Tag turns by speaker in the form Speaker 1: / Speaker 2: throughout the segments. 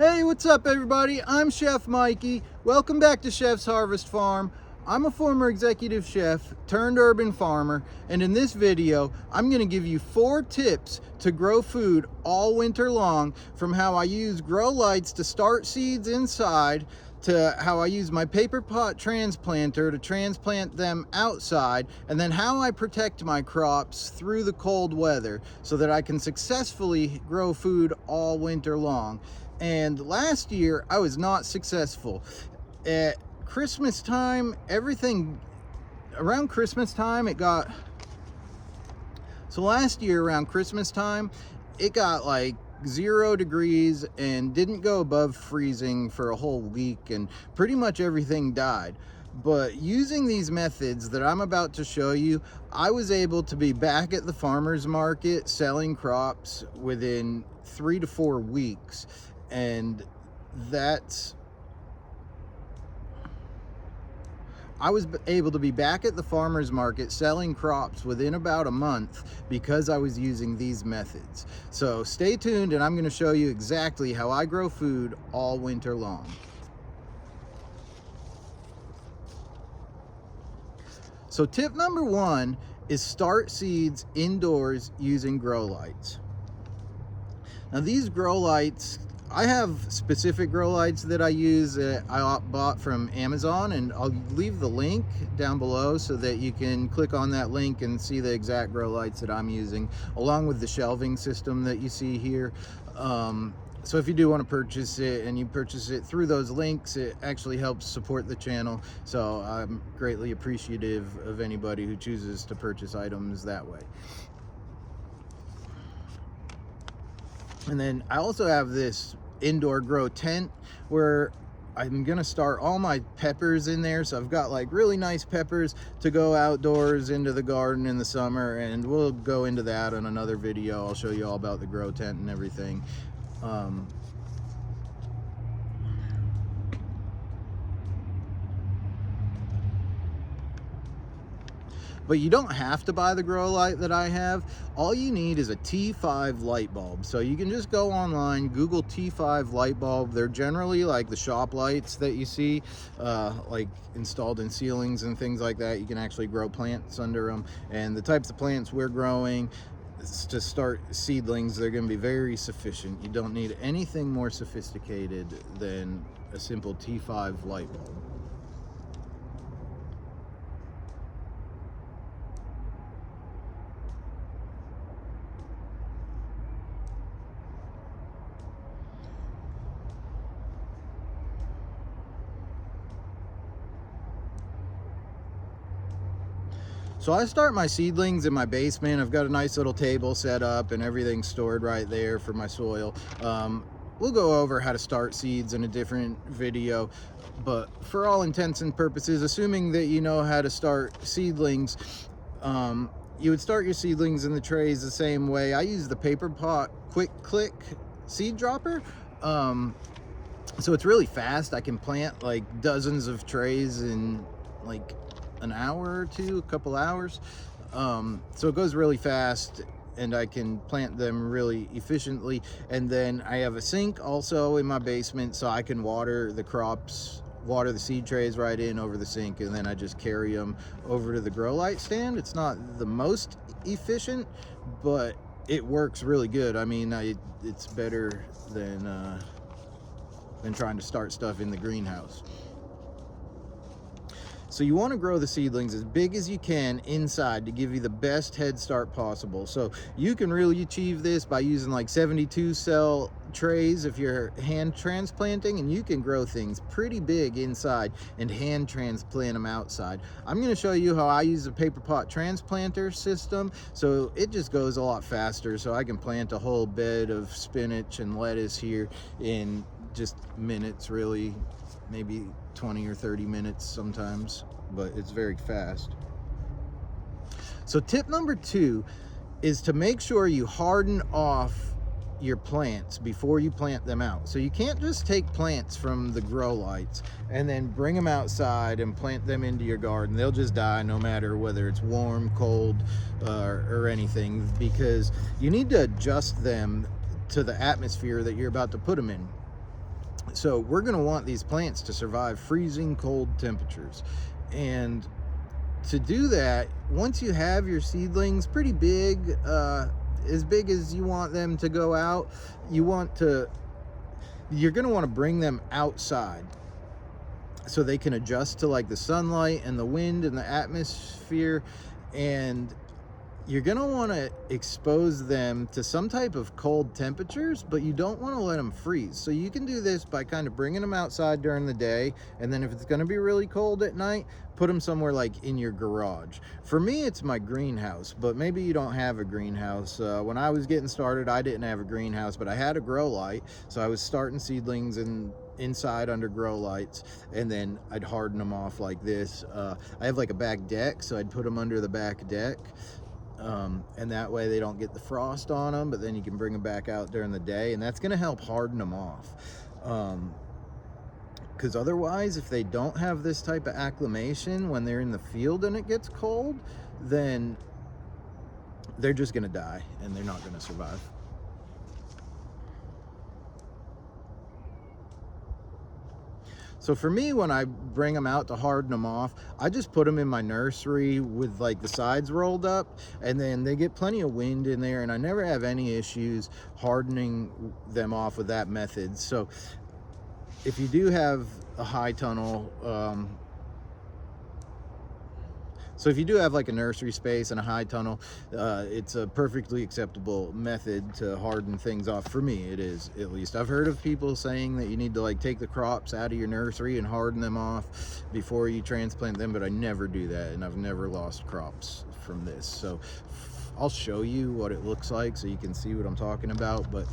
Speaker 1: Hey, what's up everybody? I'm Chef Mikey. Welcome back to Chef's Harvest Farm. I'm a former executive chef turned urban farmer, and in this video, I'm gonna give you 4 tips to grow food all winter long, from how I use grow lights to start seeds inside, to how I use my paper pot transplanter to transplant them outside, and then how I protect my crops through the cold weather so that I can successfully grow food all winter long. And last year I was not successful. At Christmas time, everything around Christmas time, last year around Christmas time, it got like 0 degrees and didn't go above freezing for a whole week, and pretty much everything died. But using these methods that I'm about to show you, I was able to be back at the farmer's market selling crops within 3 to 4 weeks. And I was able to be back at the farmer's market selling crops within about a month because I was using these methods. So stay tuned, and I'm going to show you exactly how I grow food all winter long. So tip number 1 is start seeds indoors using grow lights. Now these grow lights, I have specific grow lights that I use that I bought from Amazon, and I'll leave the link down below so that you can click on that link and see the exact grow lights that I'm using, along with the shelving system that you see here. So if you do want to purchase it and you purchase it through those links, it actually helps support the channel. So I'm greatly appreciative of anybody who chooses to purchase items that way. And then I also have this indoor grow tent where I'm gonna start all my peppers in there. So I've got like really nice peppers to go outdoors into the garden in the summer, and we'll go into that in another video. I'll show you all about the grow tent and everything. But you don't have to buy the grow light that I have. All you need is a T5 light bulb. So you can just go online, Google T5 light bulb. They're generally like the shop lights that you see, like installed in ceilings and things like that. You can actually grow plants under them. And the types of plants we're growing, to start seedlings, they're going to be very sufficient. You don't need anything more sophisticated than a simple T5 light bulb. So I start my seedlings in my basement. I've got a nice little table set up and everything stored right there for my soil. We'll go over how to start seeds in a different video, but for all intents and purposes, assuming that you know how to start seedlings, you would start your seedlings in the trays the same way. I use the Paper Pot Quick Click seed dropper. So it's really fast. I can plant like dozens of trays in like an hour or two, a couple hours. So it goes really fast, and I can plant them really efficiently. And then I have a sink also in my basement, so I can water the crops, water the seed trays right in over the sink, and then I just carry them over to the grow light stand. It's not the most efficient, but it works really good. I mean, it's better than trying to start stuff in the greenhouse. So you want to grow the seedlings as big as you can inside to give you the best head start possible. So you can really achieve this by using like 72 cell trays if you're hand transplanting, and you can grow things pretty big inside and hand transplant them outside. I'm going to show you how I use the Paper Pot transplanter system. So it just goes a lot faster. So I can plant a whole bed of spinach and lettuce here in just minutes, really, maybe 20 or 30 minutes sometimes, but it's very fast. So tip number 2 is to make sure you harden off your plants before you plant them out. So you can't just take plants from the grow lights and then bring them outside and plant them into your garden. They'll just die no matter whether it's warm, cold, or anything, because you need to adjust them to the atmosphere that you're about to put them in. So we're going to want these plants to survive freezing cold temperatures. And to do that, once you have your seedlings pretty big, as big as you want them to go out, you're going to want to bring them outside so they can adjust to like the sunlight and the wind and the atmosphere. And you're going to want to expose them to some type of cold temperatures, but you don't want to let them freeze. So you can do this by kind of bringing them outside during the day, and then if it's going to be really cold at night, put them somewhere like in your garage. For me, it's my greenhouse, but maybe you don't have a greenhouse. When I was getting started, I didn't have a greenhouse, but I had a grow light, so I was starting seedlings inside under grow lights, and then I'd harden them off like this. I have like a back deck, so I'd put them under the back deck. And that way they don't get the frost on them, but then you can bring them back out during the day, and that's going to help harden them off. Because otherwise, if they don't have this type of acclimation when they're in the field and it gets cold, then they're just going to die and they're not going to survive. So for me, when I bring them out to harden them off, I just put them in my nursery with like the sides rolled up, and then they get plenty of wind in there, and I never have any issues hardening them off with that method. So if you do have a high tunnel, so if you do have like a nursery space and a high tunnel, it's a perfectly acceptable method to harden things off. For me, it is, at least. I've heard of people saying that you need to like take the crops out of your nursery and harden them off before you transplant them, but I never do that, and I've never lost crops from this. So I'll show you what it looks like so you can see what I'm talking about, but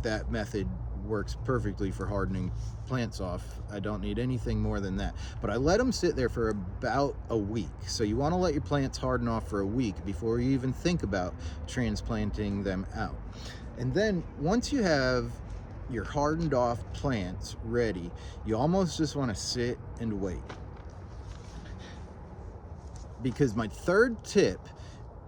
Speaker 1: that method works perfectly for hardening plants off. I don't need anything more than that, but I let them sit there for about a week. So you want to let your plants harden off for a week before you even think about transplanting them out. And then once you have your hardened off plants ready, you almost just want to sit and wait. Because my third tip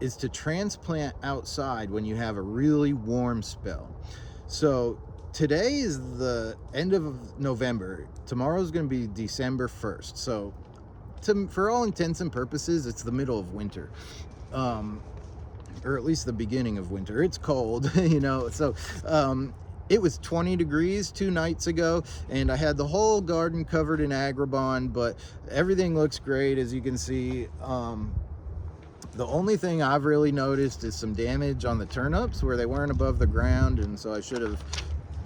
Speaker 1: is to transplant outside when you have a really warm spell. So today is the end of November. Tomorrow's going to be December 1st. So for all intents and purposes, it's the middle of winter. Or at least the beginning of winter. It's cold, you know. So it was 20 degrees 2 nights ago, and I had the whole garden covered in Agribon, but everything looks great, as you can see. The only thing I've really noticed is some damage on the turnips where they weren't above the ground, and so I should have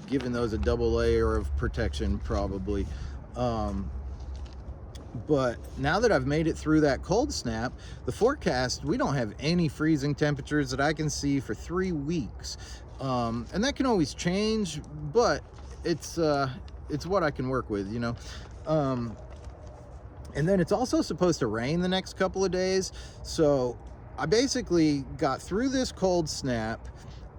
Speaker 1: given those a double layer of protection probably. But now that I've made it through that cold snap, the forecast, we don't have any freezing temperatures that I can see for 3 weeks. And that can always change, but it's what I can work with, you know. And then it's also supposed to rain the next couple of days. So I basically got through this cold snap,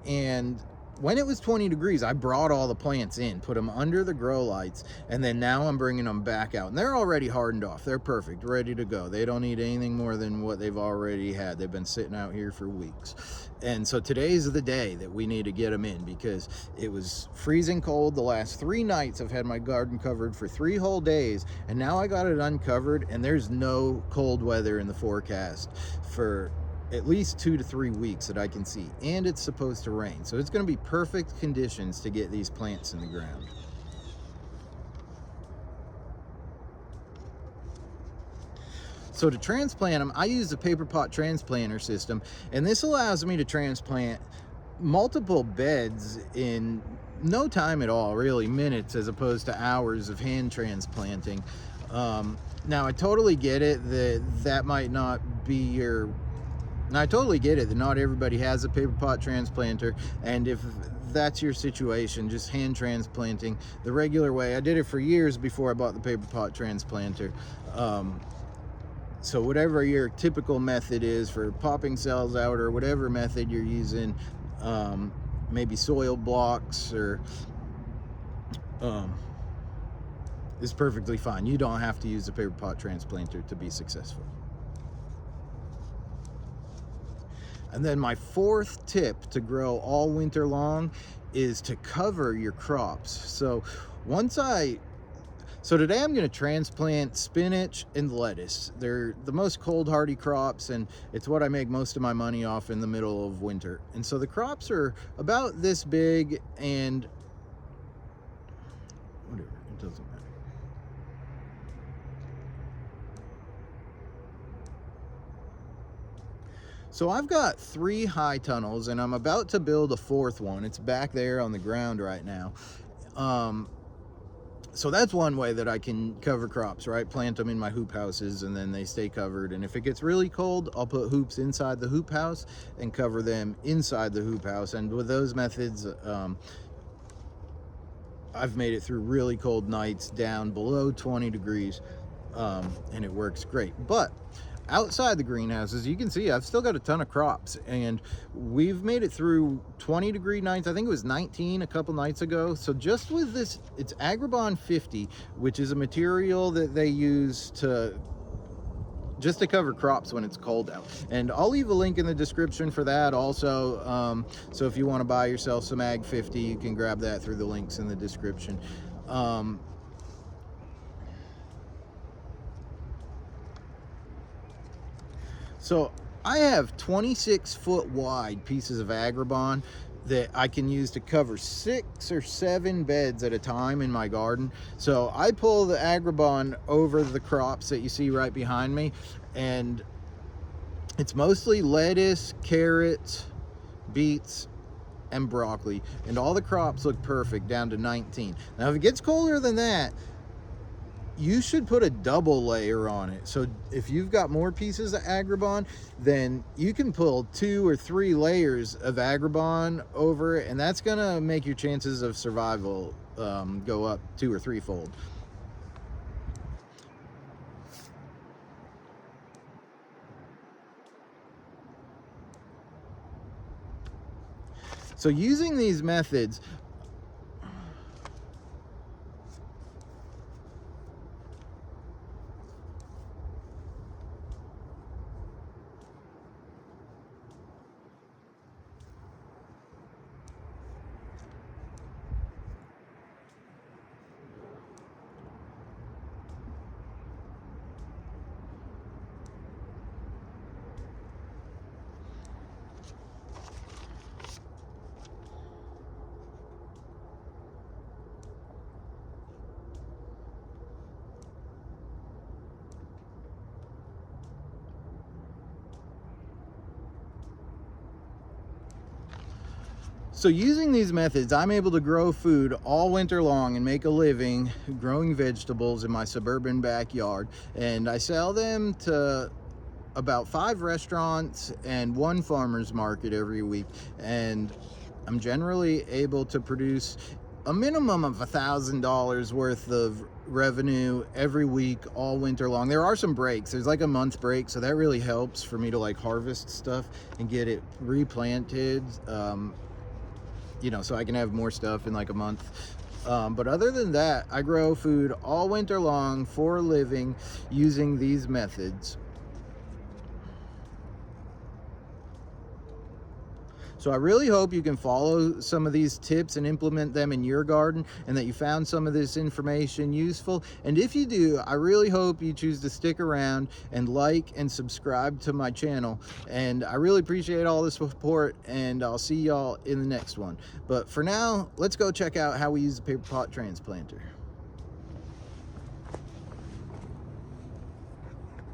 Speaker 1: and when it was 20 degrees, I brought all the plants in, put them under the grow lights, and then now I'm bringing them back out. And they're already hardened off. They're perfect, ready to go. They don't need anything more than what they've already had. They've been sitting out here for weeks. And so today's the day that we need to get them in, because it was freezing cold the last 3 nights. I've had my garden covered for 3 whole days, and now I got it uncovered, and there's no cold weather in the forecast for at least 2 to 3 weeks that I can see, and it's supposed to rain. So it's going to be perfect conditions to get these plants in the ground. So to transplant them, I use the paper pot transplanter system, and this allows me to transplant multiple beds in no time at all, really minutes, as opposed to hours of hand transplanting. Now I totally get it that might not be your And I totally get it that not everybody has a paper pot transplanter, and if that's your situation, just hand transplanting the regular way. I did it for years before I bought the paper pot transplanter. So whatever your typical method is for popping cells out, or whatever method you're using, maybe soil blocks or is perfectly fine. You don't have to use a paper pot transplanter to be successful. And then my 4th tip to grow all winter long is to cover your crops. So So today I'm going to transplant spinach and lettuce. They're the most cold hardy crops, and it's what I make most of my money off in the middle of winter. And so the crops are about this big, and whatever, it doesn't matter. So I've got 3 high tunnels, and I'm about to build a 4th one. It's back there on the ground right now. So that's one way that I can cover crops, right? Plant them in my hoop houses and then they stay covered. And if it gets really cold, I'll put hoops inside the hoop house and cover them inside the hoop house. And with those methods, I've made it through really cold nights down below 20 degrees, and it works great. But outside the greenhouses, you can see I've still got a ton of crops, and we've made it through 20-degree nights. I think it was 19 a couple nights ago. So just with this, it's Agribon 50, which is a material that they use just to cover crops when it's cold out. And I'll leave a link in the description for that also. So if you want to buy yourself some Ag 50, you can grab that through the links in the description. So I have 26-foot wide pieces of Agribon that I can use to cover 6 or 7 beds at a time in my garden. So I pull the Agribon over the crops that you see right behind me, and it's mostly lettuce, carrots, beets, and broccoli, and all the crops look perfect down to 19. Now if it gets colder than that, you should put a double layer on it. So if you've got more pieces of Agribon, then you can pull 2 or 3 layers of Agribon over it, and that's gonna make your chances of survival go up 2 or 3-fold. So using these methods, I'm able to grow food all winter long and make a living growing vegetables in my suburban backyard. And I sell them to about 5 restaurants and 1 farmer's market every week. And I'm generally able to produce a minimum of $1,000 worth of revenue every week all winter long. There are some breaks. There's like a month break, so that really helps for me to like harvest stuff and get it replanted. So I can have more stuff in like a month. But other than that, I grow food all winter long for a living using these methods. So I really hope you can follow some of these tips and implement them in your garden, and that you found some of this information useful. And if you do, I really hope you choose to stick around and like and subscribe to my channel. And I really appreciate all the support, and I'll see y'all in the next one. But for now, let's go check out how we use the paper pot transplanter.